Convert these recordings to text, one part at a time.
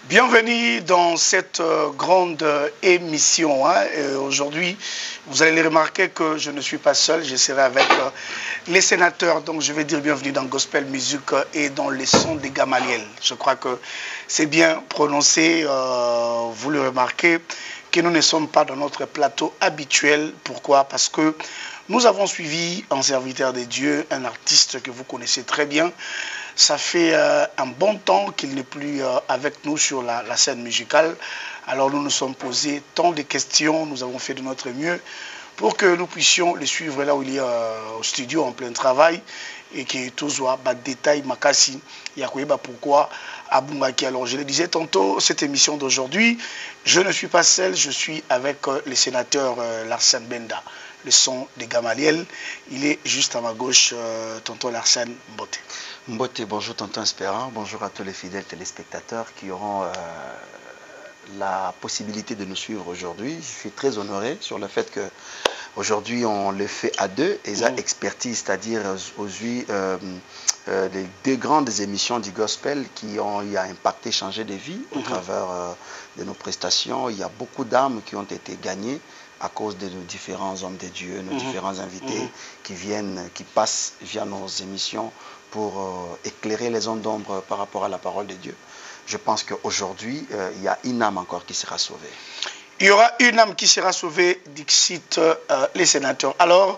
Bienvenue dans cette grande émission. Aujourd'hui, vous allez remarquer que je ne suis pas seul, je serai avec les sénateurs. Donc je vais dire bienvenue dans Gospel Music et dans les sons de Gamaliel. Je crois que c'est bien prononcé, vous le remarquez, que nous ne sommes pas dans notre plateau habituel. Pourquoi? Parce que nous avons suivi un serviteur de Dieu, un artiste que vous connaissez très bien. Ça fait un bon temps qu'il n'est plus avec nous sur la scène musicale. Alors nous nous sommes posés tant de questions, nous avons fait de notre mieux pour que nous puissions le suivre là où il est au studio en plein travail et que tout soit détail makasi. Pourquoi Abungaki. Alors je le disais tantôt, cette émission d'aujourd'hui, je ne suis pas seul, je suis avec le sénateur Larsen Benda, le son de Gamaliel. Il est juste à ma gauche, tonton Larsen Mbote. Mbote, bonjour tonton Espérant, bonjour à tous les fidèles téléspectateurs qui auront la possibilité de nous suivre aujourd'hui. Je suis très honoré sur le fait que aujourd'hui on le fait à deux, et ça expertise, c'est-à-dire aujourd'hui les deux grandes émissions du gospel qui ont impacté, changé des vies au travers de nos prestations. Il y a beaucoup d'âmes qui ont été gagnées à cause de nos différents hommes de Dieu, nos différents invités qui viennent, qui passent via nos émissions pour éclairer les zones d'ombre par rapport à la parole de Dieu. Je pense qu'aujourd'hui, il y a une âme encore qui sera sauvée. Il y aura une âme qui sera sauvée, dixit les sénateurs. Alors,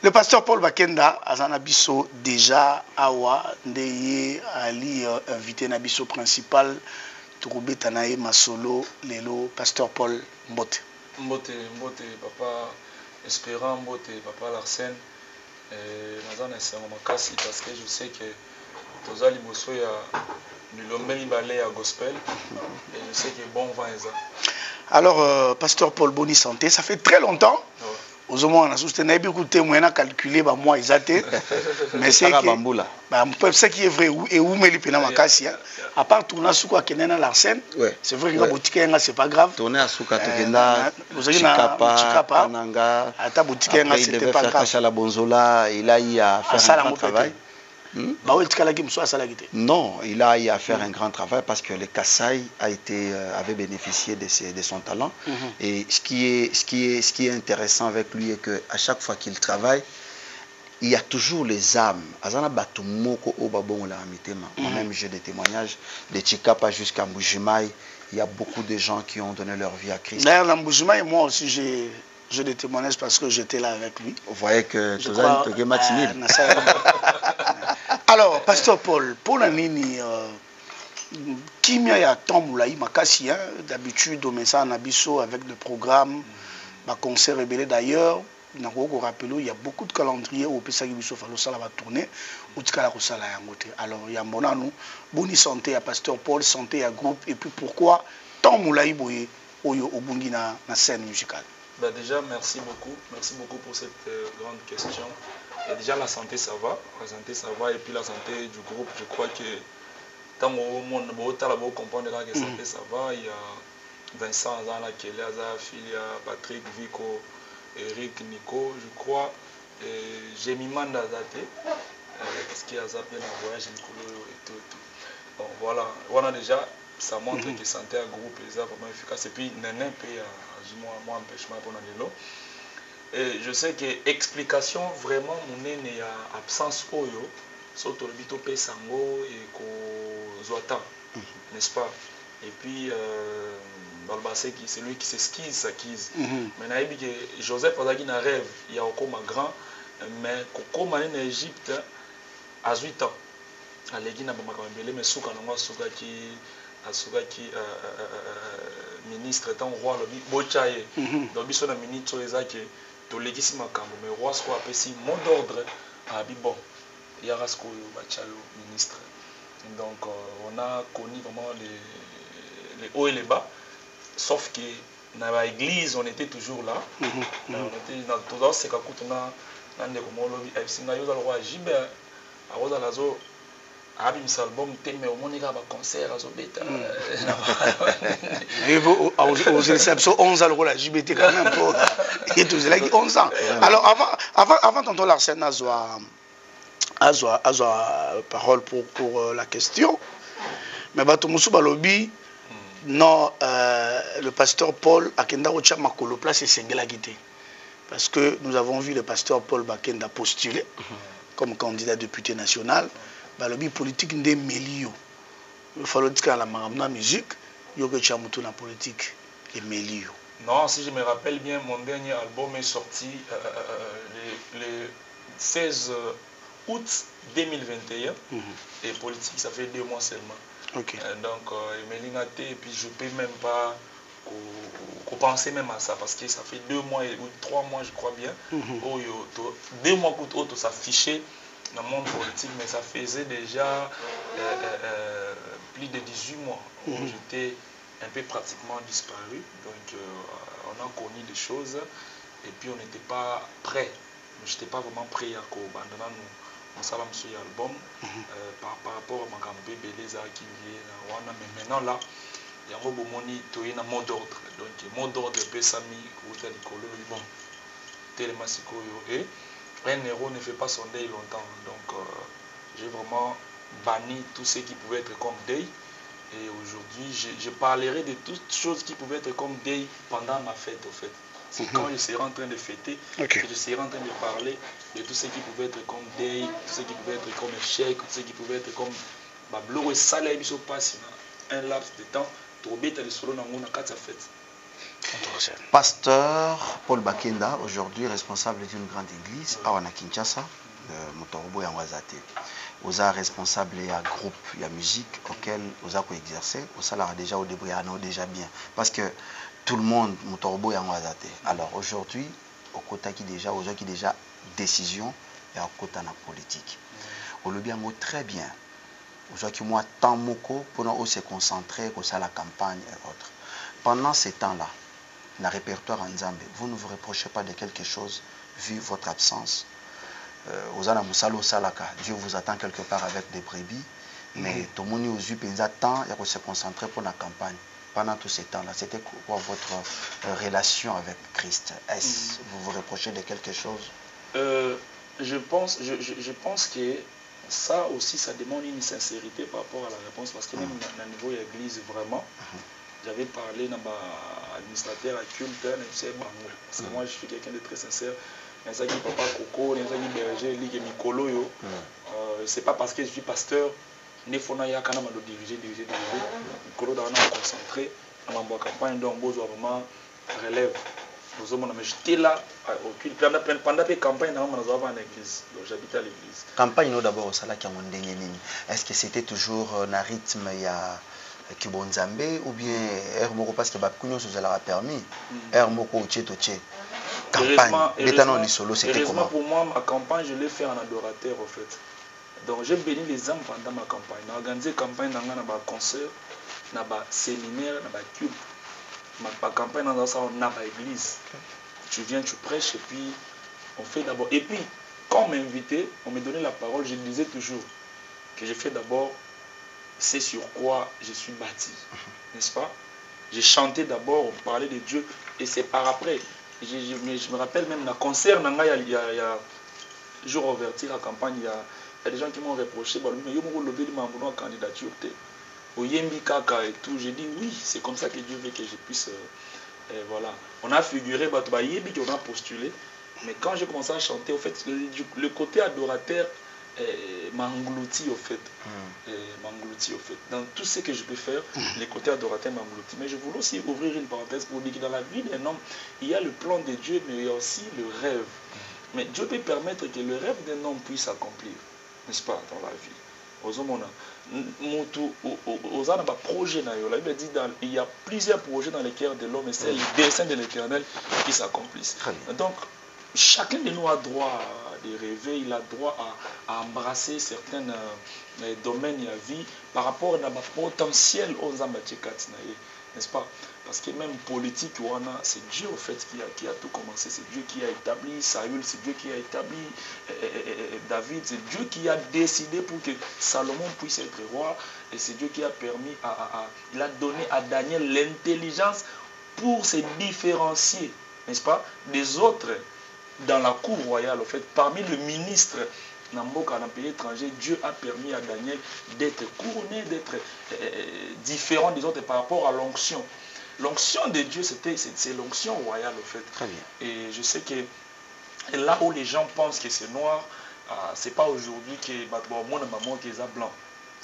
le pasteur Paul Bakenda, Azanabiso, déjà, Awa, Ndeye, Ali, invité Nabiso principal, Tourubé Tanae, Masolo, Lelo, pasteur Paul Mbote. Mbote, papa Espérant, Mbote, papa Larsen. Nazana c'est un makasi parce que je sais que Toza Liboso ya Milombe Mibale ya gospel et je sais que bon vent est ça. Alors, pasteur Paul Boni Santé, ça fait très longtemps. Aux hommes, on a soutenu écouté, on a calculé, moi, ils étaient. Mais c'est qui est vrai, et où me l'épée dans ma casse. À part tourner à Souka Kenena Larsen, c'est vrai que la boutique, c'est pas grave. Tourner à Souka Kenena, Chikapa, Nanga, après il devait faire Kachala Bonzola, il a eu à faire un grand travail. Non, il a eu à faire un grand travail parce que le Kassai avait bénéficié de son talent. Et ce qui est intéressant avec lui est qu'à chaque fois qu'il travaille, il y a toujours les âmes. Moi-même, j'ai des témoignages de Chikapa jusqu'à Mbujimai. Il y a beaucoup de gens qui ont donné leur vie à Christ. D'ailleurs, dans Mbujimai, moi aussi, j'ai des témoignages parce que j'étais là avec lui. Vous voyez que tu as une matinée. Alors, pasteur Paul, pour Nini, qui m'a y a tant moulaï makasi, d'habitude, on met ça en abisso avec le programme, ma concert rebelle d'ailleurs. Il y a beaucoup de calendriers où on ça va tourner. Alors, il y a Monanou, Boni Santé à pasteur Paul, Santé à groupe, et puis pourquoi tant moulaï boye au Bungi na scène musicale? Déjà, merci beaucoup pour cette grande question. Et déjà, la santé, ça va. La santé, ça va. Et puis, la santé du groupe, je crois que tant au monde, on comprend que la santé, ça va. Il y a Vincent, Kélia, Filia, Patrick, Vico, Eric, Nico, je crois. J'ai mis Manda Zate, parce qu'il y a Zapé dans le voyage, et tout. Bon, voilà. Voilà déjà, ça montre que la santé à groupe est vraiment efficace. Et puis, Néné peut moi empêchement pour l'anelo. Et je sais que explication vraiment mon nez à absence oyo surtout le bito pe sango et ko zoata, n'est-ce pas? Et puis Balbasé qui c'est lui qui s'esquisse s'acquise. Mais naïbi que Joseph Azagi na rêve il y a encore ma grand mais comme en Égypte à 8 ans à l'église na bama kamembele mais souka na souka qui ministre étant roi le bochaye donc biso na ministre ezaki to legisi makambo mais roi soit apprécie mot d'ordre à bon il y a rasco bachalo ministre donc on a connu vraiment les hauts et les bas sauf que dans l'église on était toujours là on était dans tout c'est quand on a dans des comme lobby singa yo le roi Jibe a rosa lazo abi album teme au monika ba concert azobeta et vous aux réceptions 11 ans le rôle JBT quand même pour et tout cela 11 ans. Alors avant tonton Larsen azwa parole pour la question mais bato musu balobi Non, le pasteur Paul Akenda Ocha Makolo place et Sengela Guité. Parce que nous avons vu le pasteur Paul Bakenda postuler comme candidat député national. Le but politique n'est Mélio. Il faut dire que la musique, il y a que la politique et Mélio. Non, si je me rappelle bien, mon dernier album est sorti le 16 août 2021. Et politique, ça fait 2 mois seulement. Okay. Donc, et puis je ne peux même pas penser même à ça parce que ça fait 2 mois ou 3 mois, je crois bien. 2 mois que ça s'affichait dans le monde politique, mais ça faisait déjà plus de 18 mois où j'étais un peu pratiquement disparu. Donc, on a connu des choses et puis on n'était pas prêt. Je n'étais pas vraiment prêt à abandonner mon salam sur l'album par rapport à ma campagne Beleza qui vient. Mais maintenant là, il y a un mot d'ordre. Donc, mot d'ordre Pesami, bon, et un héros ne fait pas son deuil longtemps. Donc, j'ai vraiment banni tout ce qui pouvait être comme deuil. Et aujourd'hui, je parlerai de toutes choses qui pouvaient être comme deuil pendant ma fête, en fait. C'est quand je serai en train de fêter que je serai en train de parler de tout ce qui pouvait être comme deuil, tout ce qui pouvait être comme échec, tout ce qui pouvait être comme bleu et salé, il se passe un laps de temps, pour bêter le solo dans mon fête. Pasteur Paul Bakenda, aujourd'hui responsable d'une grande église à Kinshasa, Motorobo et Wazate. Vous êtes responsable de un groupe, il y a musique auquel vous avez exercé, vous avez déjà au début, déjà bien. Parce que tout le monde, Motorobo et Wazate. Alors aujourd'hui, au côté qui déjà, aux gens qui déjà décision et au côté de la politique. Au le bien très bien. Aux gens qui moi tant moko pour nous se concentrer sur la campagne et autres. Pendant ces temps-là, dans le répertoire en Zambie, vous ne vous reprochez pas de quelque chose vu votre absence. Dieu vous attend quelque part avec des brebis, mais tout le monde vous attend et se concentrer pour la campagne. Pendant tous ces temps-là, c'était quoi votre relation avec Christ? Est-ce que vous vous reprochez de quelque chose? Je pense que ça aussi, ça demande une sincérité par rapport à la réponse, parce que même au niveau de l'église, vraiment, j'avais parlé dans l'administrateur à culte, parce que moi je suis quelqu'un de très sincère. C'est papa Coco, berger, Mikolo. C'est pas parce que je suis pasteur, ne faut pas diriger. Mikolo doit concentré dans ma campagne, donc besoin vraiment relève. Mais j'étais là pendant la campagne dans l'église, donc j'habitais à l'église. Campagne d'abord au Salaki à Mondengeni. Est-ce que c'était toujours un rythme il y a Kibonzambe ou bien Hermoko parce que Bakunyo vous a permis Hermoko Tchétoché. Campagne, heureusement pour moi, ma campagne, je l'ai fait en adorateur en fait. Donc j'ai béni les âmes pendant ma campagne. J'ai organisé une campagne dans un concert, dans un séminaire, dans un culte. Ma campagne dans une église. Tu viens, tu prêches et puis on fait d'abord. Et puis, quand on m'invitait, on me donnait la parole, je disais toujours que j'ai fait d'abord c'est sur quoi je suis bâti. N'est-ce pas? J'ai chanté d'abord, on parlait de Dieu et c'est par après. Je me rappelle même dans le concert, il y a jour ouverture à la campagne, il y a des gens qui m'ont reproché, mais je me levé de ma candidature. Au Yembi Kaka et tout, j'ai dit oui, c'est comme ça que Dieu veut que je puisse. Voilà. On a figuré, Yembi qu'on a postulé, mais quand j'ai commencé à chanter, au fait, le côté adorateur m'engloutit au fait. M'engloutit au fait. Dans tout ce que je peux faire, les côtés adorateurs m'engloutit. Mais je voulais aussi ouvrir une parenthèse pour dire que dans la vie d'un homme, il y a le plan de Dieu, mais il y a aussi le rêve. Mais Dieu peut permettre que le rêve d'un homme puisse s'accomplir, n'est-ce pas, dans la vie. Il y a plusieurs projets dans le cœur de l'homme et c'est le dessein de l'Éternel qui s'accomplissent. Donc, chacun de nous a droit de rêver, il a droit à embrasser certains domaines de la vie par rapport à notre potentiel aux ambatikats, n'est-ce pas? Parce que même politique, c'est Dieu au fait qui a tout commencé, c'est Dieu qui a établi Saül, c'est Dieu qui a établi David, c'est Dieu qui a décidé pour que Salomon puisse être roi et c'est Dieu qui a permis, il a donné à Daniel l'intelligence pour se différencier, n'est-ce pas, des autres dans la cour royale, en fait, parmi le ministre dans un pays étranger, Dieu a permis à Daniel d'être couronné, d'être différent des autres par rapport à l'onction. L'onction de Dieu, c'est l'onction royale, en fait. Très bien. Et je sais que là où les gens pensent que c'est noir, c'est pas aujourd'hui que moi, maman, qui est blanc.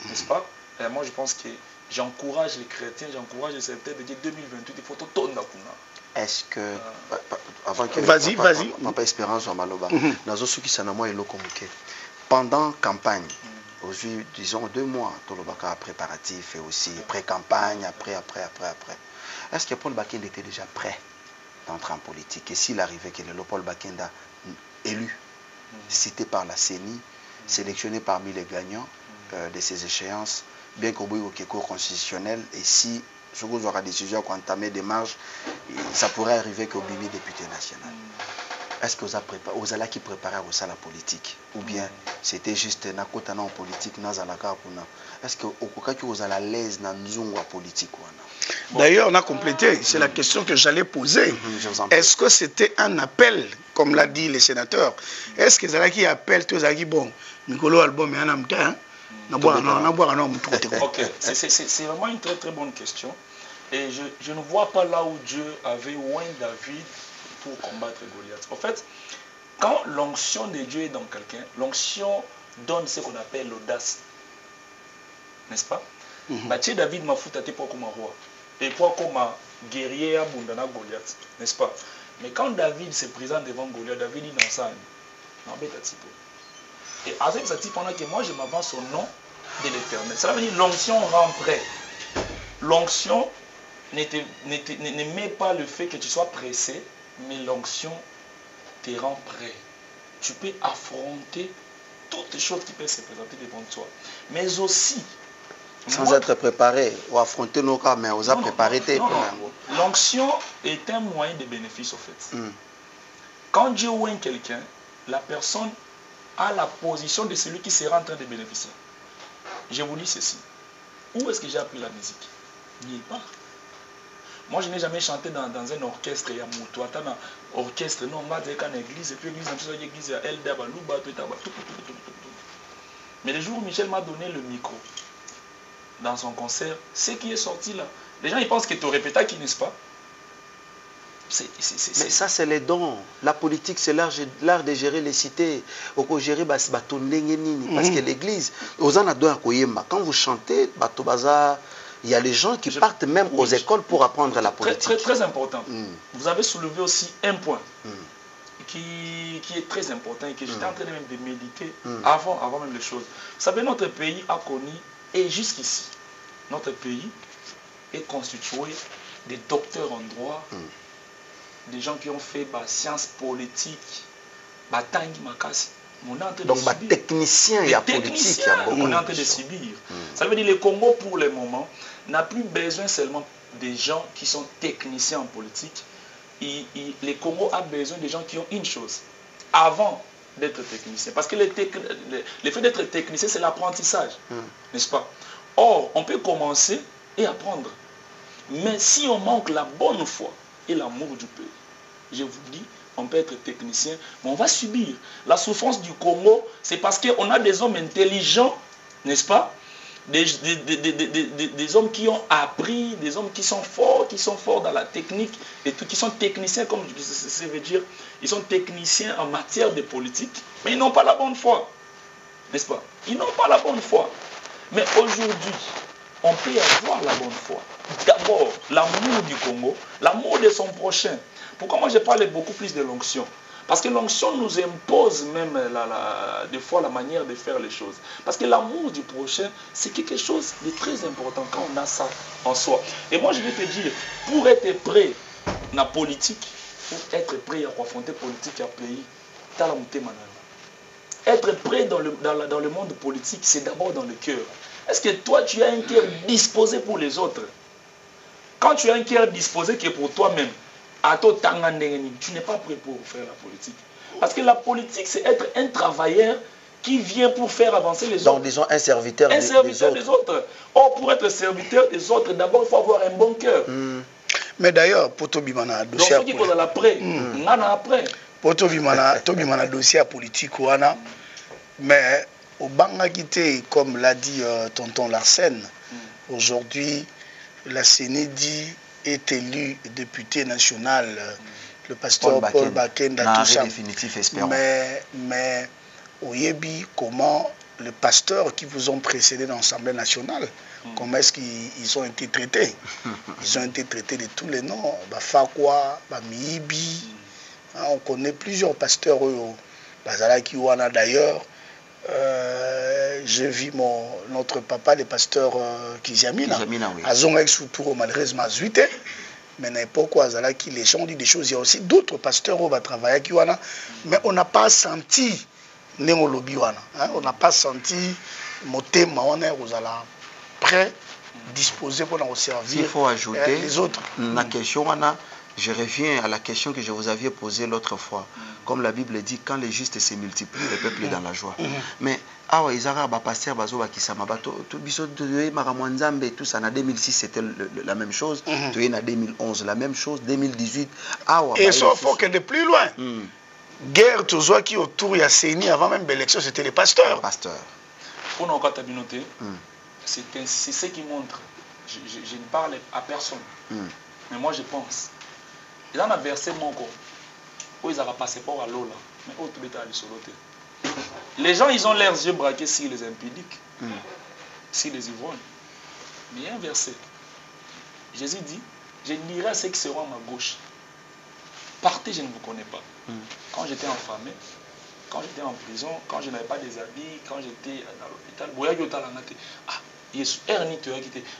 N'est-ce pas? Et moi, je pense que j'encourage les chrétiens, j'encourage les chrétiens de dire 2028, il faut tout tourner. Est-ce que avant que vas-y. Papa Espérance Maloba, nazo suki sana moi eloko muke. Pendant campagne, aujourd'hui disons 2 mois, tout le baka préparatif et aussi pré-campagne, après. Est-ce que Paul Bakenda était déjà prêt d'entrer en politique? Et s'il arrivait que le Paul Bakenda élu, cité par la CENI, sélectionné parmi les gagnants de ces échéances, bien qu'au bout du cours constitutionnel, et si ce que vous aurez décision pour entamer des marges, ça pourrait arriver qu'au bimi député national. Est-ce que vous allez qui préparer à la politique? Ou bien c'était juste un côté en politique, est-ce que vous allez à l'aise dans la politique? D'ailleurs, on a complété, c'est la question que j'allais poser. Est-ce que c'était un appel, comme l'a dit les sénateurs? Est-ce que Zalaki appelle tous les bon, Nicolo Album et Anam Tin? Ok, c'est vraiment une très bonne question. Et je ne vois pas là où Dieu avait oint David pour combattre Goliath. En fait, quand l'onction de Dieu est dans quelqu'un, l'onction donne ce qu'on appelle l'audace. N'est-ce pas? David m'a foutu pour comme un roi. Et pour comme un guerrier à Bundana Goliath. N'est-ce pas? Mais quand David se présente devant Goliath, David dit dans ça, et à ce type, pendant que moi je m'avance au nom de l'Éternel. Ça veut dire l'onction rend prêt. L'onction ne met pas le fait que tu sois pressé, mais l'onction te rend prêt. Tu peux affronter toutes les choses qui peuvent se présenter devant toi. Mais aussi, sans être préparé, ou affronter nos cas, mais aux a préparé. L'onction est un moyen de bénéfice, au fait. Quand Dieu oint quelqu'un, la personne a la position de celui qui sera en train de bénéficier. Je vous dis ceci. Où est-ce que j'ai appris la musique? Nulle part. Moi, je n'ai jamais chanté dans un orchestre. Il y a un orchestre, non, on va dire qu'en église, et puis l'église, mais le jour où Michel m'a donné le micro, dans son concert, ce qui est sorti là, les gens ils pensent que tu répétais qui, n'est-ce pas? Mais ça, c'est les dons. La politique, c'est l'art de gérer les cités. Parce que l'église, quand vous chantez, il y a les gens qui partent même aux écoles pour apprendre la politique. Très important. Vous avez soulevé aussi un point qui est très important et que j'étais en train même de méditer avant même les choses. Vous savez, notre pays a connu, et jusqu'ici, notre pays est constitué des docteurs en droit, des gens qui ont fait sciences politiques, Tangi Makasi. Donc, technicien, il y a politique. On est en train de subir. Ça veut dire que le Congo, pour le moment, n'a plus besoin seulement des gens qui sont techniciens en politique. Le Congo a besoin des gens qui ont une chose. Avant d'être technicien. Parce que le fait d'être technicien, c'est l'apprentissage. N'est-ce pas? Or, on peut commencer et apprendre. Mais si on manque la bonne foi et l'amour du peuple, je vous dis, on peut être technicien, mais on va subir. La souffrance du Congo, c'est parce qu'on a des hommes intelligents, n'est-ce pas? Des hommes qui ont appris, des hommes qui sont forts dans la technique, et tout, qui sont techniciens, comme ça veut dire, ils sont techniciens en matière de politique, mais ils n'ont pas la bonne foi. N'est-ce pas? Ils n'ont pas la bonne foi. Mais aujourd'hui, on peut avoir la bonne foi. D'abord, l'amour du Congo, l'amour de son prochain. Pourquoi moi je parle beaucoup plus de l'onction? Parce que l'onction nous impose même des fois la manière de faire les choses. Parce que l'amour du prochain, c'est quelque chose de très important quand on a ça en soi. Et moi je vais te dire, pour être prêt dans la politique, pour être prêt à affronter la politique à pays, être prêt dans le monde politique, c'est d'abord dans le cœur. Est-ce que toi tu as un cœur disposé pour les autres? Quand tu as un cœur disposé qui est pour toi-même, tu n'es pas prêt pour faire la politique. Parce que la politique, c'est être un travailleur qui vient pour faire avancer les autres. Donc, disons, un serviteur, des autres. Or, pour être serviteur des autres, d'abord, il faut avoir un bon cœur. Mais d'ailleurs, pour Tobimana, dossier politique. Donc, ceux qui après, on a après. Pour Tobimana, dossier politique, Mais au Bangakité, comme l'a dit tonton Larsen, aujourd'hui, la Sénédi est élu député national, le pasteur Paul Bakenda, tout ça. Définitif, espérons. Mais au Yébi, comment les pasteurs qui vous ont précédé dans l'Assemblée nationale, comment est-ce qu'ils ont été traités? Ils ont été traités de tous les noms. Bafakwa, Bamiibi. On connaît plusieurs pasteurs. Bazala Kiwana d'ailleurs. J'ai vu notre papa, le pasteur Kizamina. Azonga Exoutouro, malheureusement, Zuite. Mais n'importe quoi, les gens ont dit des choses. Il y a aussi d'autres pasteurs qui vont travailler à Kiwana. Mais on n'a pas senti. On n'a pas senti Motema, on est prêt, disposé pour nous servir. Il faut ajouter les autres. La question, je reviens à la question que je vous avais posée l'autre fois. Comme la Bible dit, quand les justes se multiplient, le peuple est dans la joie. Mais, pasteur tout ça, en 2006, c'était la même chose. En 2011, la même chose. 2018, et sauf que de plus loin. Guerre, tout ça qui autour de la CENI, avant même l'élection, c'était les pasteurs. Pour nos communautés, c'est ce qui montre. Je ne parle à personne. Mais moi, je pense. Ils ont un verset mon corps. Où ils ont passé par à l'eau là. Mais où tout est allé sur l'autre. Les gens, ils ont leurs yeux braqués sur les impudiques, sur les ivrognes. Mais il y a un verset. Jésus dit, je dirai à ceux qui seront à ma gauche. Partez, je ne vous connais pas. Quand j'étais enfamé, quand j'étais en prison, quand je n'avais pas des habits, quand j'étais dans l'hôpital,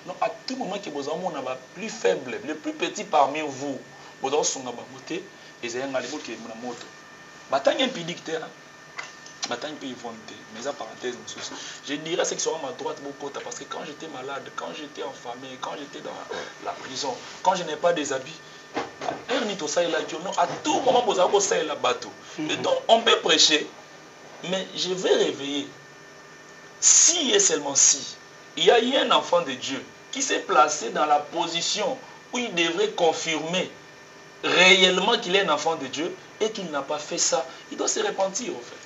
non, à tout moment que vous avez le plus faible, le plus petit parmi vous, vous avez son abamoté, et vous avez un aliment qui est mon moto. Bataille impudique, bataille peut y volonté. Mais à parenthèse, je dirais ce qui sera à ma droite, parce que quand j'étais malade, quand j'étais enfamé, quand j'étais dans la prison, quand je n'ai pas des habits, à tout moment, vous avez la bateau. Et donc, on peut prêcher, mais je vais réveiller. Si et seulement si, il y a eu un enfant de Dieu qui s'est placé dans la position où il devrait confirmer réellement qu'il est un enfant de Dieu et qu'il n'a pas fait ça, il doit se repentir, en fait.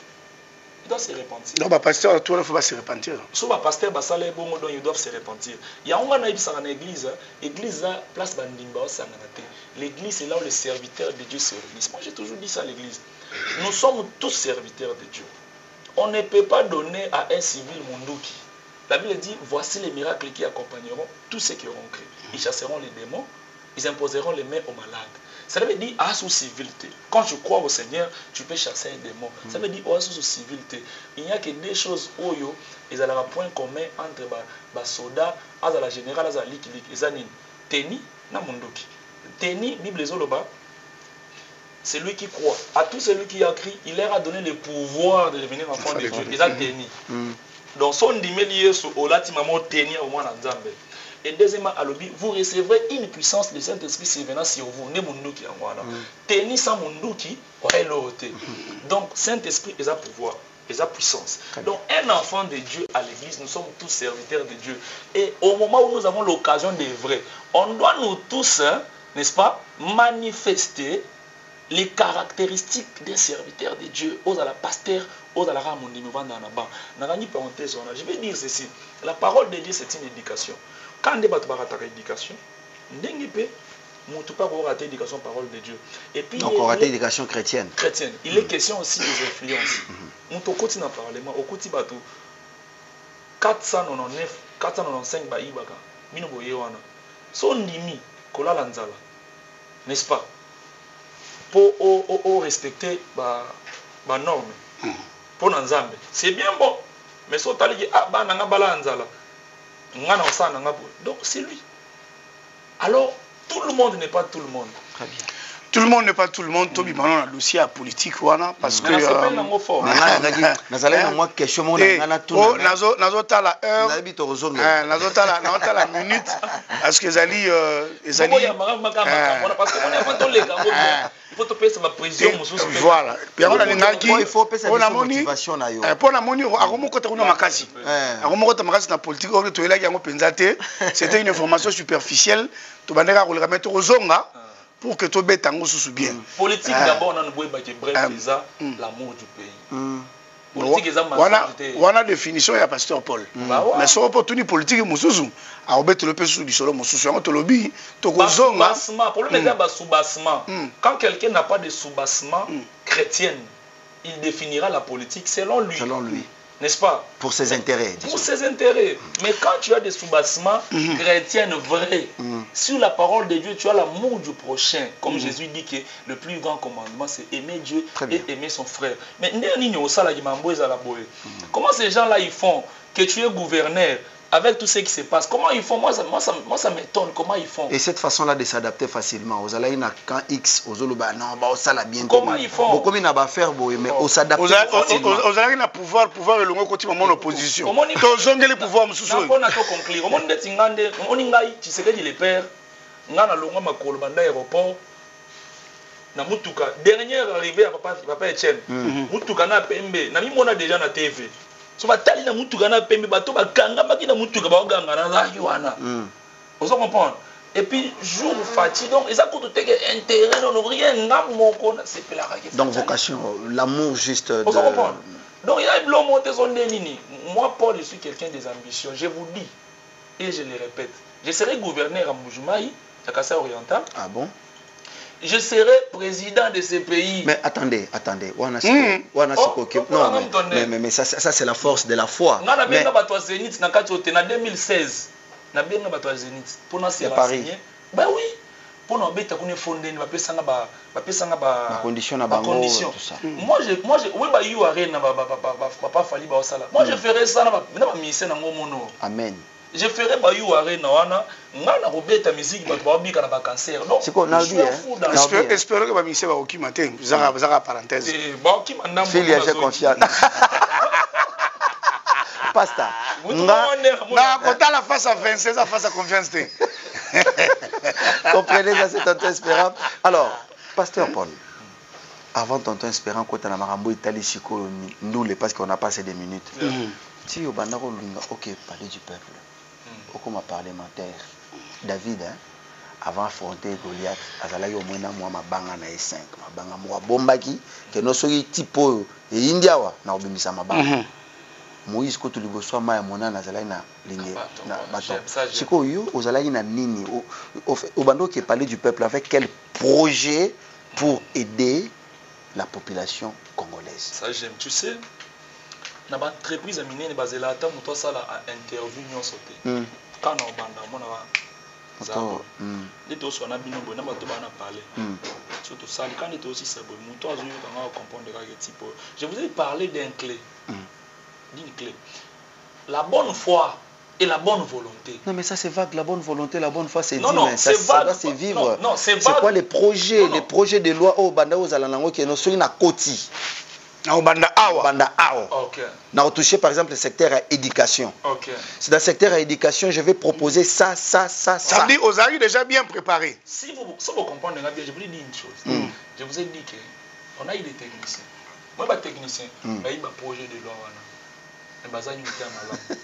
Il doit se repentir. Non, pasteur, tout le monde ne faut pas se repentir. Si le pasteur, ils doivent se repentir. Il y a un église, l'église a place bandimba. L'église, c'est là où les serviteurs de Dieu se réunissent. Moi, j'ai toujours dit ça à l'église. Nous sommes tous serviteurs de Dieu. On ne peut pas donner à un civil Munduki. La Bible dit, voici les miracles qui accompagneront tous ceux qui auront cru. Ils chasseront les démons, ils imposeront les mains aux malades. Ça veut dire, à sous civilité. Quand je crois au Seigneur, tu peux chasser un démon. Ça veut dire, à sous civilité. Il n'y a que des choses où ils ont un point commun entre les soldats, la générale, les likilik, les anines. Teni, na munduki. Teni, Bible zoloba, c'est lui qui croit. À tout celui qui a cru, il leur a donné le pouvoir de devenir enfant de Dieu. Ils ont teni. Donc, son dimeli sur Olati Mamo teni au moins en Zambé. Et deuxièmement, vous recevrez une puissance de Saint-Esprit survenant sur vous. Teni sans munduki, donc Saint-Esprit est à pouvoir, est à puissance. Donc un enfant de Dieu à l'église, nous sommes tous serviteurs de Dieu. Et au moment où nous avons l'occasion d'œuvrer, on doit nous tous, n'est-ce pas, manifester les caractéristiques des serviteurs de Dieu. Aux à la pasteur, aux à la ramondi, je vais dire ceci. La parole de Dieu, c'est une éducation. Quand on débat de l'éducation, on ne peut pas avoir l'éducation parole de Dieu. Et puis, donc on a l'éducation chrétienne. Chrétienne. Il est question aussi des influences. On peut continuer à parler. Au côté bateau, 499, 495 baïbaka, minoboye wana. Son nimi, kola lanzala, n'est-ce pas? Pour respecter ma norme. Pour Nanzambe. C'est bien bon. Mais si on t'a dit, ah, bah, nanga bala lanzala. Donc c'est lui. Alors, tout le monde n'est pas tout le monde. Très bien. Tout le monde n'est pas tout le monde. Tobi Manon a dossier politique parce que nazota la heure, nazota la minute parce que Zali il faut te payer ma prison. Voilà. Il faut payer sa motivation. Pour la moni, c'était une information superficielle. Tu vas la remettre aux zonga pour que tu bêtes en bien. Politique d'abord, on a bref, l'amour du pays. politique eza mensonge te wana définition ya pasteur Paul mais so po tuni politique mususu a obete le pesu du solo mususu yango to lobi to kozonga basma problème eza ba soubassement quand quelqu'un n'a pas de soubassement chrétien il définira la politique selon lui n'est-ce pas? Pour ses intérêts. Pour ses intérêts. Mais quand tu as des soubassements chrétiens vrais, sur la parole de Dieu, tu as l'amour du prochain. Comme Jésus dit que le plus grand commandement, c'est aimer Dieu et aimer son frère. Mais comment ces gens-là, ils font que tu es gouverneur avec tout ce qui se passe? Comment ils font? Moi, ça m'étonne. Comment ils font? Et cette façon-là de s'adapter facilement. Aux alayes, quand X, aux oloba, non, ça l'a bien. Comment ils font? Comme ils n'ont faire, mais on s'adapte. Aux alayes, na pouvoir le long continue mon opposition. Tous ont le pouvoir, monsieur. On a tout conclu. On est tingande, on ingai, tu sais que dit les pères, ngana longa makolo banda aéroport. Na mutuka dernière arrivée à papa Etienne. Mutuka na pembe, na mi mona déjà na TV. So batali na mutuka na pembe bato bakanga maki na mutuka ba ganga na yuana. Vous comprenez? Et puis jour fatigue donc ils a coûté que intérêt non rien na moko na c'est la règle. Donc vocation, l'amour juste de... Vous comprenez? Donc il y a une blonde montée son nini. Moi Paul je suis quelqu'un des ambitions, je vous dis et je le répète. Je serai gouverneur à Mbujimayi, à Kassai Oriental. Ah bon? Je serai président de ce pays. Mais attendez. Non, mais ça c'est la force de la foi. Non, mais... en 2016, na benga bato Zénith pour na se renseigner. Bah oui. Pour na beta kone fondé ba pesanga ba condition na bango tout ça. Moi je oui ba you arena ba fali ba osala. Moi je ferai ça na ba mission na ngomono. Amen. Je ferai Bayou Arena wana ngana robeta musique bato ba bika na ba cancer. Non. C'est quoi Nalbi Espérons que ba mission ba okimate. Zara parenthèse. Ba okimanda. Filia j'ai confiance. Pasta. Na kota la face à 26 à face à confiance. Comprenez ça c'est Tonton Espérant. Alors, pasteur Paul. Avant Tonton Espérant quand on a marambo Italie siko nous parce qu'on a passé des minutes. Si au bandaro lunga OK parler du peuple. Comme parlementaire David avant affronter Goliath azalaki au moins moi mabanga na 5 mabanga moi bombaki que no soki tipo et India wa na obimisa mabanga Moïse ko to liboso ma ya mona nazalaki na linge na bato siko yo ozalaki na nini au bando qui parler du peuple avec quel projet pour aider la population congolaise? Ça j'aime, tu sais. Na ba entreprise minene bazela ata muto sala interview nyonso te. Quand on banda mona ba zabo. Ndito so na bino bo na bato ba na parler. Surtout ça quand ndito aussi ça bo muto azu kanga comprendre que type. Je vous ai parlé d'un clé. D'une clé. La bonne foi et la bonne volonté. Non mais ça c'est vague, la bonne volonté, la bonne foi c'est dit, mais ça doit se vivre. Non, c'est quoi les projets de loi au banda aux alanango qui no so na koti. Banda awa. OK. Na touché par exemple le secteur à éducation. OK. C'est dans le secteur à éducation, je vais proposer ça. Ça veut dire aux amis déjà bien préparés. Si vous comprenez bien, je vous ai dit une chose. Je vous ai dit que on a eu des techniciens. Moi ba technicien, ba eu un projet de loi wana. Mais bazani muté malamu.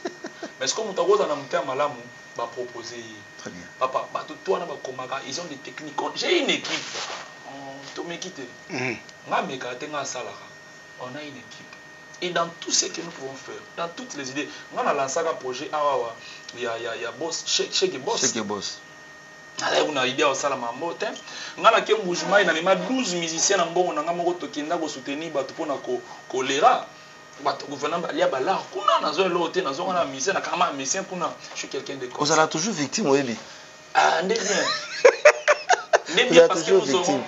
Mais ce que mutagoza na muté malamu ba proposer. Très bien. Papa, ba toi na ba komaka, ils ont des techniques. J'ai une équipe. To me quitter. Nga meka tenga salaka. On a une équipe. Et dans tout ce que nous pouvons faire, dans toutes les idées, on a lancé un projet. Il y a boss, chez boss. Chez boss. On a idée au Salamambo. On a un mouvement, il y a 12 musiciens en bon, on a un mouvement qui soutenir pour la choléra. Il y a là, on a un lot, on a un musicien, on a un musicien, je suis quelqu'un de vous allez toujours victime, oui. Ah, on est bien. Vous êtes toujours victime,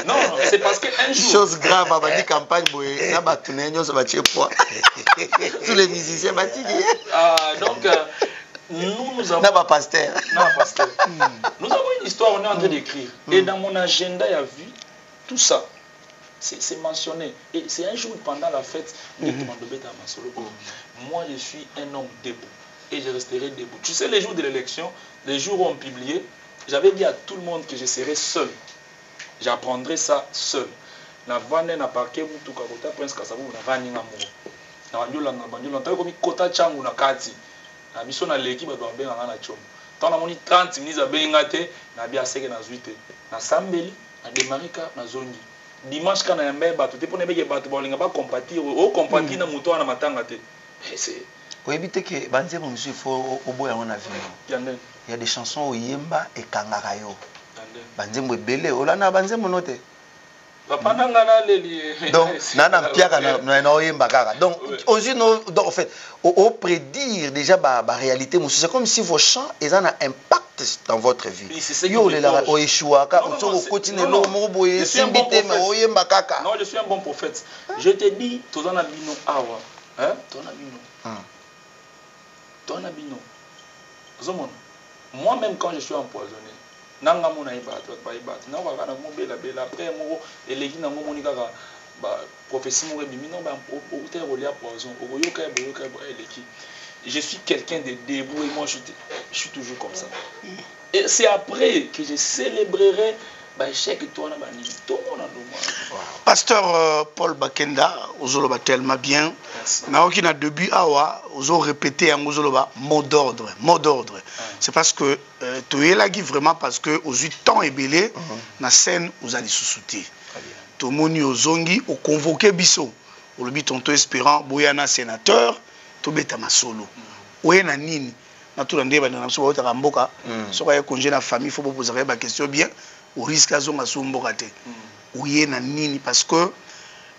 non, c'est parce qu'un jour... Chose grave, on va dire campagne, tous les musiciens, donc, nous avons... pasteur. Nous avons une histoire, on est en train d'écrire. Et dans mon agenda, il y a vu tout ça. C'est mentionné. Et c'est un jour pendant la fête, moi, je suis un homme debout. Et je resterai debout. Tu sais, les jours de l'élection, les jours où on publiait, j'avais dit à tout le monde que je serais seul. J'apprendrai ça seul. Na vane na parquet mutu kakota prince kasabu na vani ngamu. Na banyola ntayo komi kota changu na kati. Na biso na leki ba doambe ngana chomo. Tant na moni 30 minutes abenga te na bia seke na zuite. Na sambeli na demarika na zongi. dimanche quand on a battu, pour ne pas bowling, pas compatir, au compatir na muto na matanga te. C'est. Pour éviter que banze mon monsieur faut au bout on a vu. Il y a des chansons au yemba et kangarayo. Banze mo belé, olana banze mo note. Donc, en fait, au prédire déjà la réalité, c'est comme si vos chants ils ont un impact dans votre vie. Oui, c'est ce que je suis un bon prophète. Je te dis, moi-même quand je suis empoisonné, nanga mona ibato baibati na wakana mo bela après mo eleki na mo monika ba prophétie mo bimi non ba ote rolia poison oyoka eleki. Je suis quelqu'un de debout et moi je suis toujours comme ça. Et c'est après que je célébrerai ba échec toi na ba ni to mona do. Pasteur Paul Bakenda ozoloba tellement bien. Na okina début awa ozo répéter en ozoloba mot d'ordre. C'est parce que tu es là vraiment parce que aux 8 ans et belé na scène vous allez sous-souter. Tout moni ozongi au convoquer biso. Au lobi tonto espérant boyana sénateur to beta masolo. Oye na nini na tout ndeba na so ba mboka so ka congé na famille faut poser ba question bien au risque azonga so mboka te. Oye na nini parce que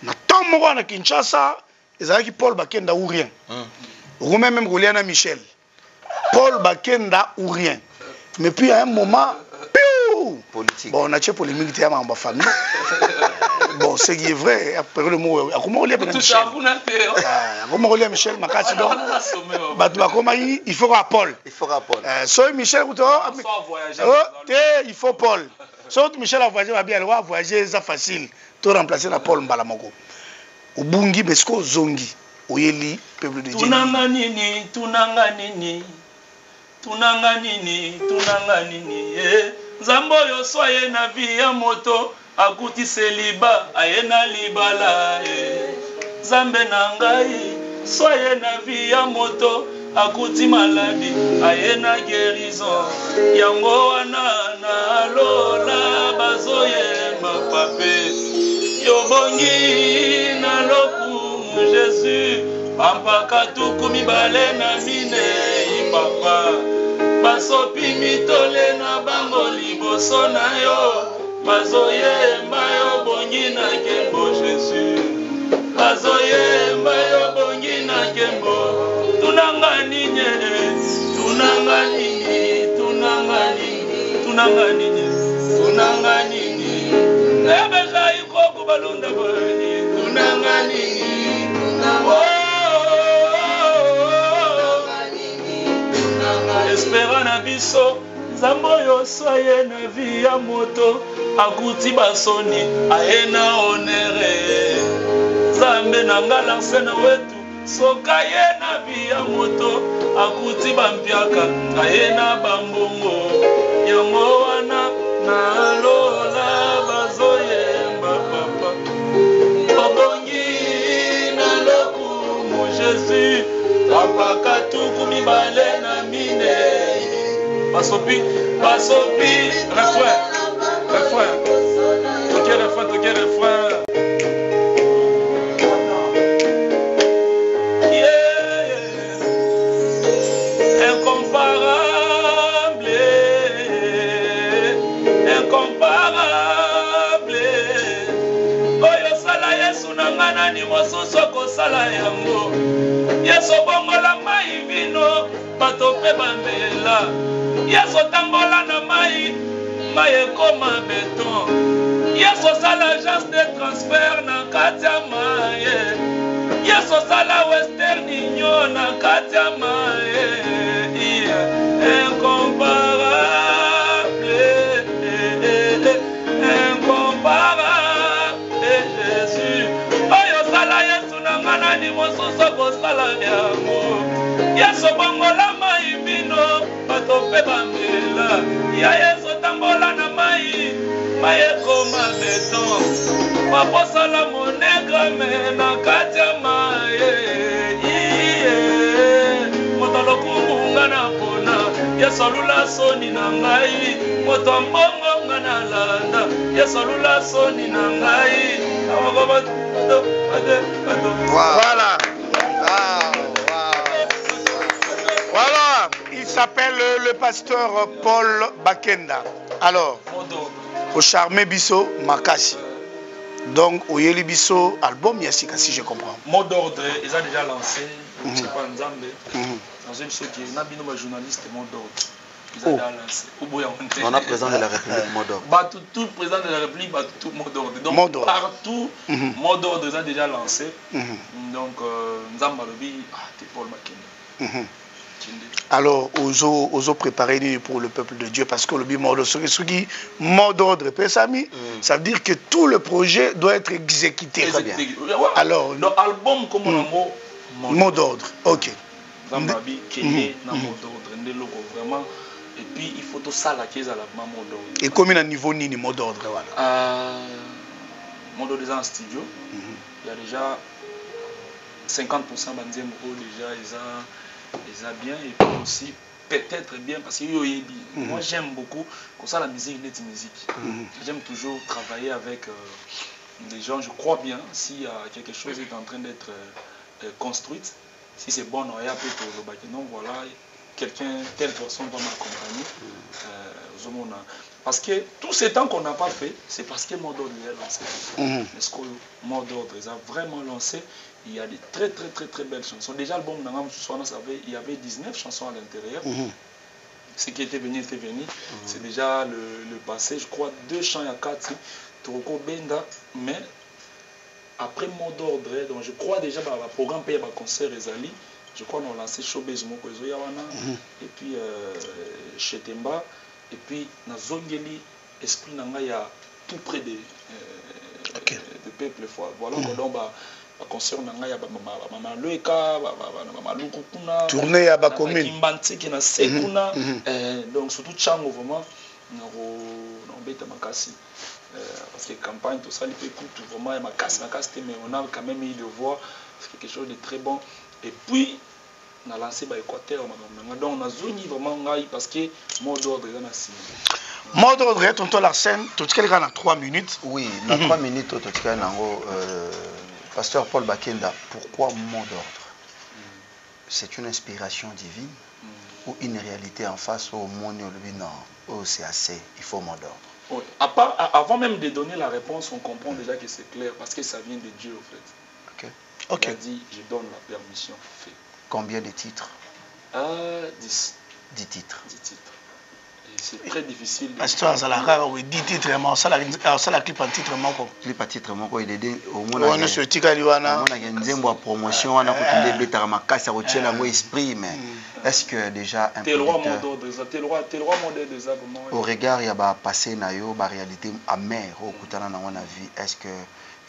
na temps moko na Kinshasa ezalaki Paul Bakenda ou rien. Ou même Goliana Michel. Paul Bakenda ou rien. Mais puis à un moment, politique. Bon, on a tué polémique à ma famille. Bon, c'est qui est vrai. Après le mot, comment on lit Michel? Comment on lit Michel Makati donc? Il faut à Paul. Il faut à Paul. Soit Michel il faut Paul. Soit Michel a voyagé, va bien le voyager, c'est facile. Tout remplacer la Paul Mbalamoko. Au Bungi, Besko, Zongi. Oyeli, peuple de Dieu. Tunanga nini, Zambo yo soye na via moto, akuti seliba, ayena libala, Zambe nangai, soye na via moto, akuti maladi, ayena guérison, yango wana na lola, bazoye mapape, yobongi na loku, Jésus, Pampaka tukumi bale na mine papa basopi mitole na bango liboso na yo bazoye mayo bongi na kembo Jésus bazoye mayo bongi na kembo tunanga nini ebeja iko balunda boni tunanga nini espérant na biso Zambo yo soye na via moto akuti basoni aena honere Zambe na ngala sena wetu soka ye na via moto akuti bampiaka aena bambongo yango wana na lola bazoye papa obongi na loku mo Jésus Papa tukumi bale na mine Basopi refrain Toquer refrain Incomparable Oyo sala Yesu nangana ni mosusu kosala yango Yesu bongola mai vino bato pe bambela Yesu tambola na mai ekoma beton Yesu sala agence de transfert na kati ya mai Yesu sala western union na kati ya mai Incomparable Jésus Oyo sala Yesu nangana ni mosusu kosala yango Yesu bongola mai bino bato pe bambela ya Yesu tambola na mai ekoma beton baposala monegrame na kati ya mai moto lokumunga na pona Yesu alula soni na ngai moto mbongo nga nalanda yesolula soni na ngai Voilà. Voilà, il s'appelle le pasteur Paul Bakenda. Alors, au Charmé Bisso Makasi. Donc, au Yeli Bisso, album Yassika, si je comprends. Mot d'ordre, ils ont déjà lancé. Je ne sais pas, Nzambe. Dans une chose qui est un journaliste, mot d'ordre. Ils ont déjà lancé. On a président de la République, mot d'ordre. Tout président de la République, tout mot d'ordre. Donc, partout, mot d'ordre, ils ont déjà lancé. Donc, Nzambe Lobi, c'est Paul Bakenda. Alors, oso préparer pour le peuple de Dieu parce que le mot d'ordre, ça veut dire que tout le projet doit être exécuté. Alors, l'album comme mot d'ordre, ok. Zambabi, Kenya, mot d'ordre, vraiment. Et puis, il faut tout ça là qui est à la mot d'ordre. Et combien de niveau ni mot d'ordre? Mot d'ordre déjà en studio. Il y a déjà 50% déjà, ils ont bien et puis aussi peut-être bien parce que moi j'aime beaucoup comme ça la musique net musique. J'aime toujours travailler avec des gens. Je crois bien si quelque chose est en train d'être construite, si c'est bon, il y a peut-être non voilà quelqu'un telle personne va m'accompagner. Parce que tous ces temps qu'on n'a pas fait, c'est parce que mot d'ordre est lancé. Est-ce que mot d'ordre ils ont vraiment lancé? Il y a des très belles chansons. Déjà, l'album il y avait 19 chansons à l'intérieur. Ce qui était venu. C'est déjà le passé. Je crois 2 chants, il y a 4. Toroko Benda. Mais après mot d'ordre, donc je crois déjà le programme paye le concert Ezali. Je crois qu'on a lancé Showbiz Moko Ezoyawana. Et puis Chetemba. Et puis Nazongeli, Esprit Nanga, il y a tout près de peuple. Voilà, donc concert nanga ya mama loeka mama lukukuna tournée ya ba commune kimbantiki na sekuna donc surtout chango vraiment na beta makasi parce que campagne tout ça il peut coûter vraiment ya makasi mais on a quand même eu de voir quelque chose de très bon et puis on a lancé ba Équateur donc on a zoni vraiment ngai parce que mot d'ordre est na signé mot d'ordre est tonton Larsen tout ce qu'il a 3 minutes oui na 3 minutes tout ce qu'il a nango Pasteur Paul Bakenda, pourquoi mot d'ordre? C'est une inspiration divine ou une réalité en face au monde au CAC, il faut mot d'ordre? Oui. Avant même de donner la réponse, on comprend déjà que c'est clair parce que ça vient de Dieu en fait. Okay. Il a dit, je donne la permission. Fait. Combien de titres? 10. 10 titres. 10 titres. C'est très difficile. Pasteur, ça la oui 10 titres vraiment ça la clip en titre moko. Clip en titre moko il est au moins on est sur tikali wana. On a nzembo promotion wana ko tinde betara makasa ko tiela ngo esprit mais est-ce que déjà un au regard il y a ba passé na yo ba réalité amère au kutana na wana vie est-ce que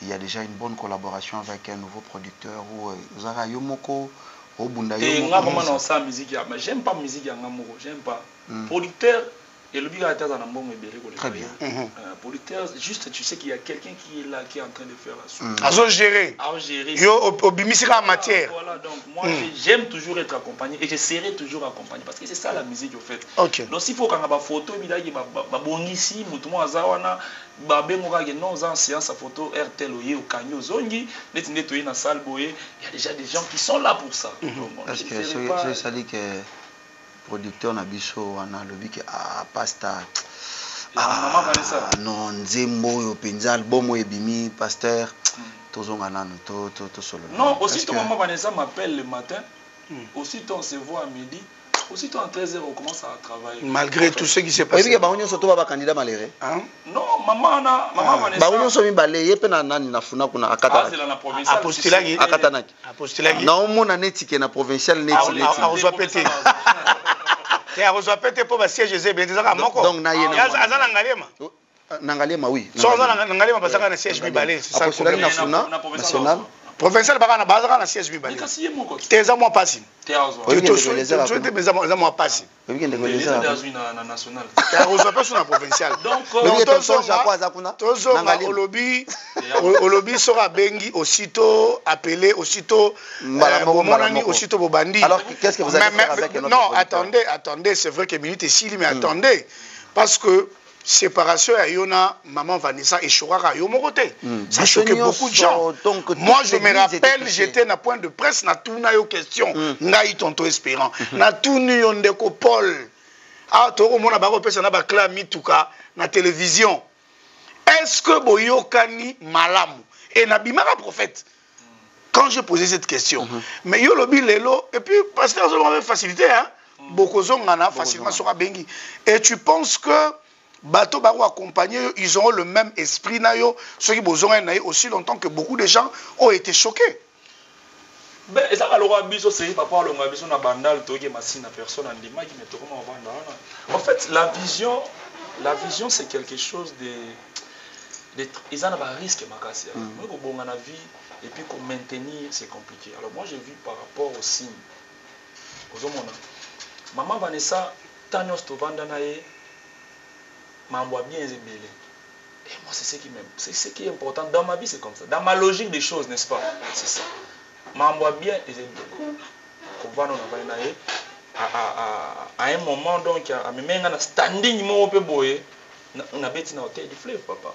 il y a déjà une bonne collaboration avec un nouveau producteur ou zara yo moko au bunda yo moko na sa musique mais j'aime pas musique ya ngamoko j'aime pas producteur et le biga ta na mbongo ebele ko très bien producteur juste tu sais qu'il y a quelqu'un qui est là qui est en train de faire la suite azo gérer yo obimisika en matière voilà donc moi j'aime toujours être accompagné et je serai toujours accompagné parce que c'est ça la musique au fait donc s'il faut quand ba photo bidaki ba bongisi mutu mo azawana ba bengoka ke non en séance à photo RTL oye au kanyo zongi netinde toyi na salle boye il y a déjà des gens qui sont là pour ça parce que c'est ça dit que producteur na biso wana lobi ke pasta non nzembo yo penza album ebimi pasteur tozonga nanu to solo non aussitôt maman Vanessa m'appelle le matin aussitôt on se voit à midi aussitôt en 13h on commence à travailler malgré tout ce qui s'est passé oui ba onyo soto ba candidat malere non maman Vanessa ba onyo so mi balé yepe na nani na funa kuna akata apostolaki na omona netike na provincial netike akozwa pété te akozwa pété po ba siège ezebe ndezaka moko donc na yena azana ngalema Nangalema oui so azana ngalema basaka na siège mibalé c'est ça apostolaki na funa national provincial bakana bazaka na siège mibalé teza moi pasi tu meza moi pasi oui ndeko leza na national akozwa peso na provincial donc tozo olobi sera bengi aussitôt appelé aussitôt monani aussitôt bobandi alors qu'est-ce que vous allez faire avec notre non attendez c'est vrai que minute est si mais attendez parce que séparation à Yona, maman Vanessa et Chorara Yomokote. Ça choquait beaucoup de gens. Moi, je me rappelle, j'étais dans point de presse, na tout na yo question, ngai tonto espérant, na tout yo ndeko Paul. Ah, toko mona bako pesa na bakla mituka na télévision. Est-ce que boyokani malamu et nabimaka prophète? Quand j'ai posé cette question, mais yo lobi lelo et puis parce que ça avait facilité hein, beaucoup zongana facilement sur bengi. Et tu penses que bateau baro accompagné, ils auront le même esprit na yo, ceux qui besoin na aussi longtemps que beaucoup de gens ont été choqués. Ben et ça alors abiso c'est papa le abiso na bandal to ke masina personne en lima qui met comment on va. En fait, la vision c'est quelque chose de ils en ont un risque makasi. Moi ko bonga na vie et puis qu'on maintenir c'est compliqué. Alors moi j'ai vu par rapport aux signes. Aux hommes maman Vanessa tanyos to vanda na ye m'envoie bien zébélé. Et moi c'est ce qui m'aime. C'est ce qui est important dans ma vie, c'est comme ça. Dans ma logique des choses, n'est-ce pas? C'est ça. M'envoie bien zébélé. Qu'on va nous envoyer na ye à un moment donc à me mettre en standing mo pe boye na beti na hôtel du fleuve papa.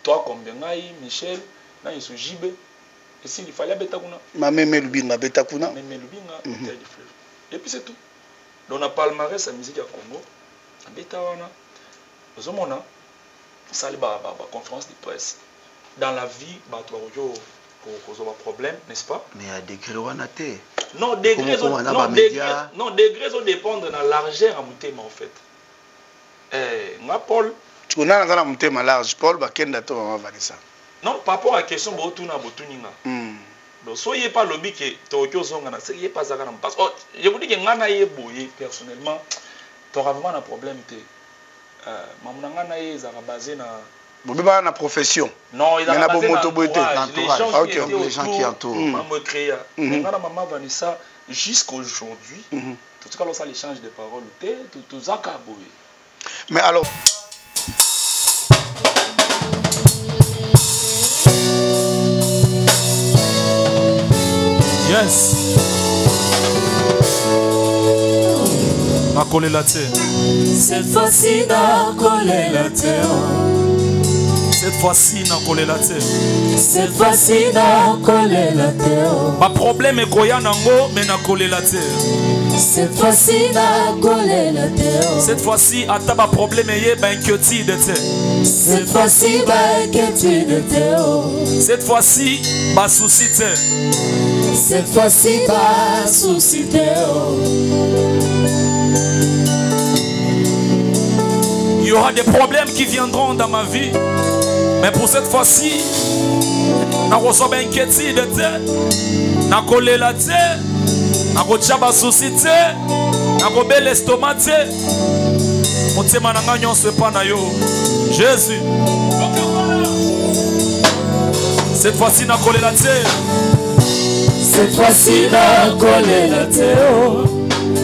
Toi comme Bengai, Michel, na yesu jibe. Et s'il fallait Betakuna. Ma même Lubinga Betakuna. Même Lubinga, du fleuve. Et puis c'est tout. Donc on a palmarès la musique à Congo. À Betawana. Nous avons ça les conférence de presse. Dans la vie, tu as un problème, n'est-ce pas? Mais à degré wanaté. Non, degré ça dépend de la largeur à Moutema en fait. Moi Paul. Tu connais la Moutema large. Paul Bakenda to maman Vanessa. Non, par rapport à la question de Botuna. Donc, soyez pas lobby que Tokyo Zongana, c'est pas ça. Parce que je vous dis que Ngana est boyé, personnellement, tu auras vraiment un problème. Mamnangana est basé dans la profession. Non, il a basé dans les gens qui entourent. Maman créa. Maman Vanessa, jusqu'à aujourd'hui, tout cas, ça l'échange de paroles, tout ça a boyé. Mais alors. Yes. Ma collé la terre. Cette fois-ci, n'a collé la terre. Cette fois-ci, n'a collé la terre. Cette fois-ci, n'a collé la terre. Ma problème est qu'on y a nango, mais n'a collé la terre. Cette fois-ci, n'a collé la terre. Cette fois-ci, à ta problème est ben inquiétude de terre. Cette fois-ci, ben inquiétude de terre. Cette fois-ci, bah souci de terre. Cette fois-ci, pas souci Il y aura des problèmes qui viendront dans ma vie. Mais pour cette fois-ci, je reçois inquiétude de terre. Je collé la terre. Je reçois souci de terre. Je reçois l'estomac de terre. Jésus. Cette fois-ci, je collé la terre. Cette fois-ci, n'a collé la terre.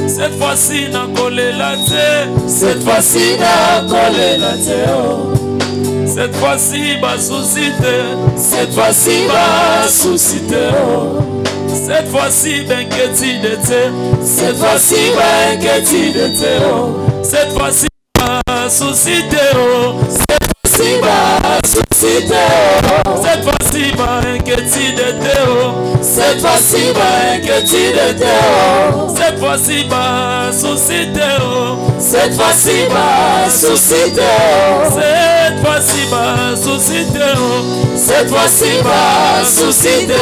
Cette fois-ci, n'a collé la terre. Cette fois-ci, n'a collé la terre. Cette fois-ci, bah soucité. Cette fois-ci, bah soucité. Cette fois-ci, d'inquiétude de terre. Cette fois-ci, bah inquiétude de terre. Cette fois-ci, bah soucité. Cette fois-ci, bah soucité. Cette fois-ci, bah inquiétude de terre. Cette fois-ci, bah inquiétude de terre. Cette fois-ci, bah soucité. Cette fois-ci, bah soucité. Cette fois-ci, bah soucité. Cette fois-ci, bah soucité.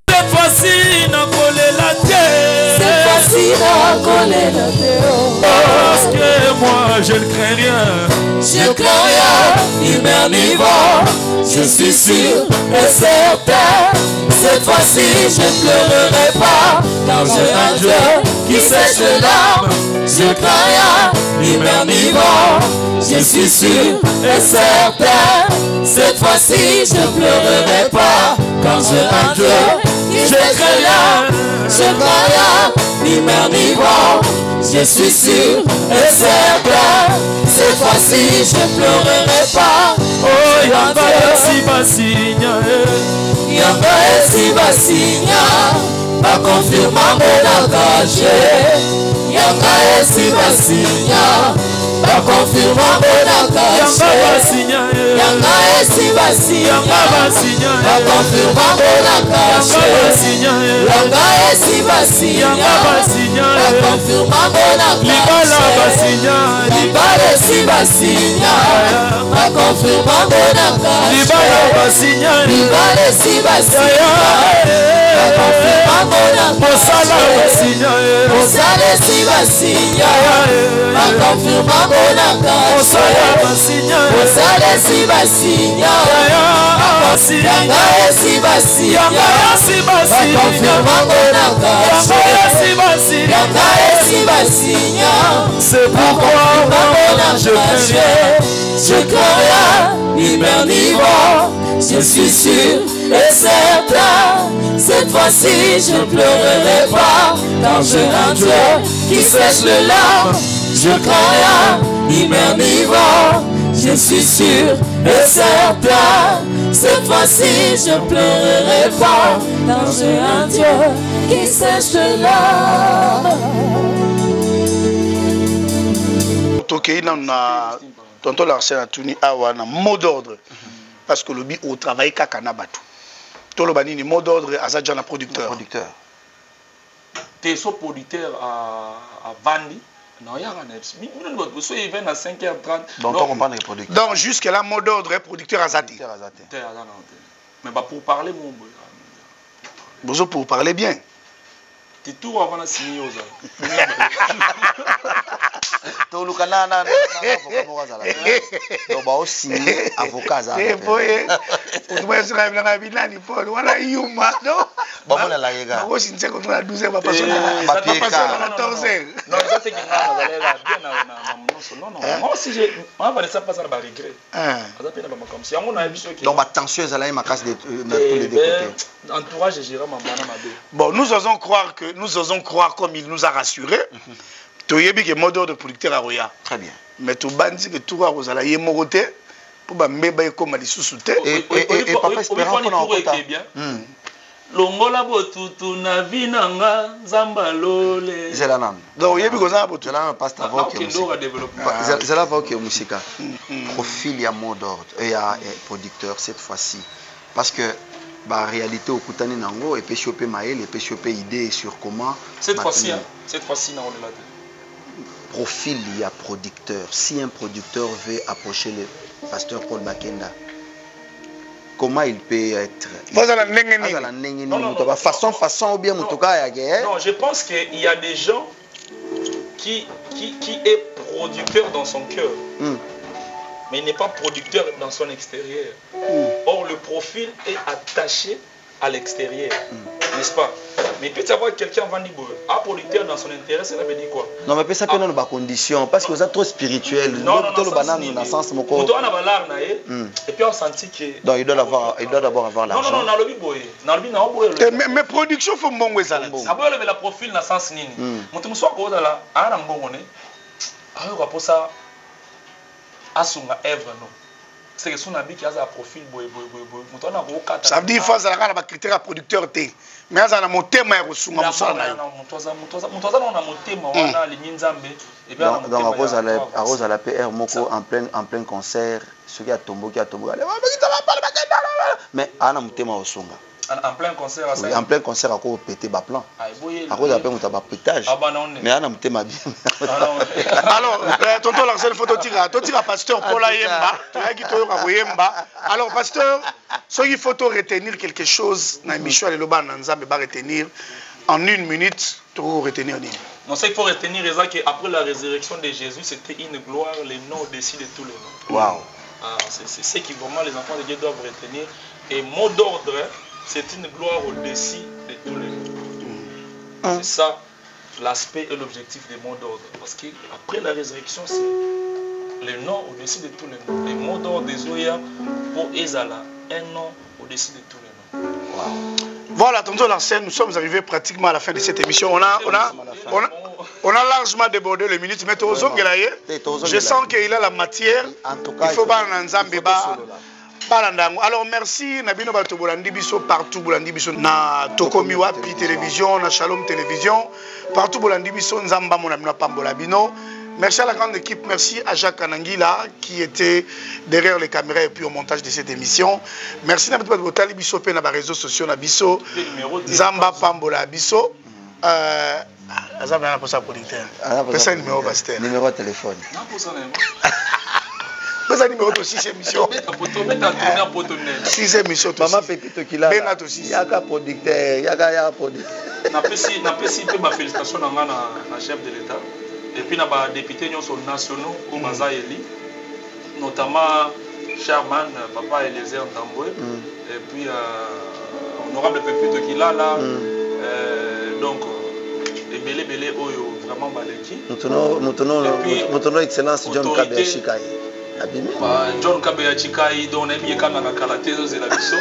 Cette fois-ci, n'a collé la terre. Cette fois-ci, n'a collé la terre. Parce que moi, je ne crains rien. Je crains rien, ni mer ni vent. Je suis sûr et certain. Cette fois-ci, je ne pleurerai pas. Car j'ai un Dieu qui sèche les larmes. Je crains rien, ni mer ni vent. Je suis sûr et certain. Cette fois-ci, je ne pleurerai pas. Car j'ai un Dieu qui sèche les larmes. Je crains rien, ni mer ni vent. Je suis sûr et certain. Cette fois-ci, je ne pleurerai pas. Oh, y'a pas si bassigne. Yanga esi basinya bakonfirma mbona caché. Yanga esi basinya bakonfirma mbona caché. Yanga esi basinya bakonfirma mbona caché. Yanga esi basinya bakonfirma mbona caché. Libala esi basinya bakonfirma mbona caché. Libala esi basinya bakonfirma mbona caché. Mosala esi basinya bakonfirma mbona caché. Mosala esi basinya Yanga esi basinya bakonfirma mbona caché. Yanga esi basinya C'est pourquoi je caché. Je crains l'hibernivore, je suis sûr et certain. Cette fois-ci je pleurerai pas, car j'ai un Dieu qui sèche les larmes. Je crains l'hibernivore, je suis sûr et certain. Cette fois-ci je pleurerai pas, car j'ai un Dieu qui sèche les larmes. Tonton Larsen a tourné à un mot d'ordre. Parce que le but au travail kakana batu. Tout le banini mot d'ordre à Zadjana producteur. T'es so producteur à Vandi. Non, il y a rien. Il vient à 5h30. Donc, on comprend les producteurs. Donc, jusqu'à là, mot d'ordre est producteur à Zati. Mais pour parler, mon boy. Bonjour, pour parler bien. Tu tout avant la signer aux bon, nous osons croire comme il nous a rassuré. Tu y que mot d'ordre producteur à Roya. Très bien. Mais tu bandes que tout à Rosala y est moroté pour me comme à l'issue-souté. Et papa espérant qu'on a encore bien. Longola botutu na vinanga zambalole. Zelanam. Donc yebi goza botutu. Zelanam passe avant que musique. Zelanam va que musique. Profil ya mot d'ordre et ya producteur cette fois-ci parce que la réalité au Koutani Nango et puis choper maël et puis choper idée sur comment cette fois-ci non on est là. Profil il y a producteur. Si un producteur veut approcher le pasteur Paul Bakenda, comment il peut être façon ou bien non, je pense qu'il y a des gens qui est producteur dans son cœur, mais il n'est pas producteur dans son extérieur. Or, le profil est attaché à l'extérieur, n'est-ce pas? Mais peut-y avoir quelqu'un va dire producteur dans son intérêt, ça veut dire quoi? Non, mais ça peut dans nos conditions parce que vous êtes trop spirituel. Non, dans le sens mon corps. Et puis on sentit que. Donc il doit d'abord avoir l'argent. Non, mais production faut bon ça. Ça veut lever la profil dans le sens nini. Mon tout soit quoi là, à un bon monnaie. Alors pour ça, à son œuvre non. C'est que son habit qui a un profil ça veut dire qu'il faut avoir un critère producteur T. Mais ça a mon thème à reçu ma donc à cause à la PR moko en plein concert ce qui a tombé mais ana mutema osunga en plein concert en plein concert à cause péter ba plan à cause après on t'a pas pétage mais ana mutema bien alors tonton Larsen photo tira pasteur Paul Ayemba tu as qui Yemba alors pasteur ce qu'il faut retenir quelque chose na Michel et Loba Nzambe va retenir en 1 minute tu retenir non c'est qu'il faut retenir c'est qu'après la résurrection de Jésus c'était une gloire les noms au-dessus de tous les noms. Waouh. C'est ce que vraiment les enfants de Dieu doivent retenir et mot d'ordre c'est une gloire au-dessus de tous les noms. C'est ça l'aspect et l'objectif des mots d'ordre. Parce qu'après la résurrection, c'est le nom au-dessus de tous les noms. Les mots d'ordre des Zoya pour Ezala, un nom au-dessus de tous les noms. Wow. Voilà, tonton Larsen, nous sommes arrivés pratiquement à la fin de cette émission. On a largement débordé les minutes, mais je sens qu'il a la matière. Il faut pas en Nzambeba. Alors merci Nabino Bato Bolandi Biso partout Bolandi Biso na Tokomi Wapi télévision na Shalom télévision partout Bolandi Biso Nzamba mon ami Pambola Bino. Merci à la grande équipe, merci à Jacques Anangila qui était derrière les caméras et puis au montage de cette émission. Merci à Botali Biso pe na ba réseaux sociaux na Biso Nzamba Pambola Biso. Azaba na posa producteur. Pesa numéro pasteur. Numéro de téléphone. Vous avez numéro de 6 émissions. 6 émissions. Maman Pépito qui l'a. Il y a un producteur. Il y a un producteur. Napesi pe ma félicitation na chef de l'État. Et puis na ba député nationaux comme Azaeli, notamment Sherman, papa Eliezer Ntambwe, et puis honorable Pépito qui l'a là. Donc Belé Oyo vraiment baleki. Nous tenons excellence John Kabe Chikai. John Kabe Chikai dont on a mis kana kalaté la biso.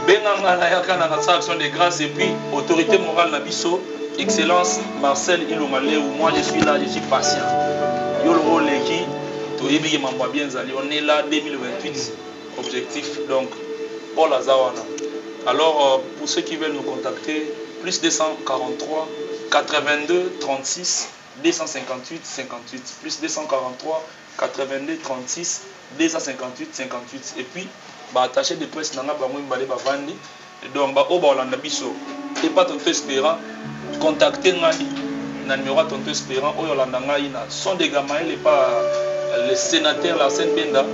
Benanga na yakana na action de grâce et puis autorité morale na biso, excellence Marcel Ilomale où moi je suis là, je suis patient. Yo le rôle qui to yebi mamba bien zali, on est là 2028 objectif donc Paul Azawana. Alors pour ceux qui veulent nous contacter plus 243 82 36 258 58 plus 243 82 36 258 58 et puis bah attaché de presse nanga ba moi mbale ba vandi donc ba oba olanda biso et pas tonto espérant contacter ngai na numéro tonto espérant oyo olanda ngai na son de Gamaël et pas le sénateur Larsen Benda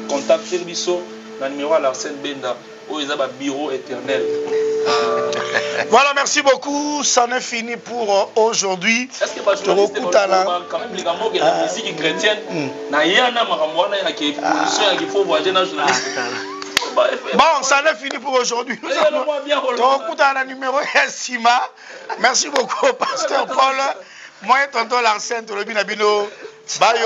contacter biso na numéro Larsen Benda oyo za ba bureau éternel. Voilà, merci beaucoup. Ça n'est fini pour aujourd'hui. Est-ce que quand même les gamins qui la musique chrétienne, na yana makamwana ya qui position ya qu'il faut voyager dans journaliste. Bon, ça n'est fini pour aujourd'hui. Donc, la numéro Sima. Merci beaucoup, Pasteur Paul. Moi, tonton Larsen, Tolobina Bino. Bye.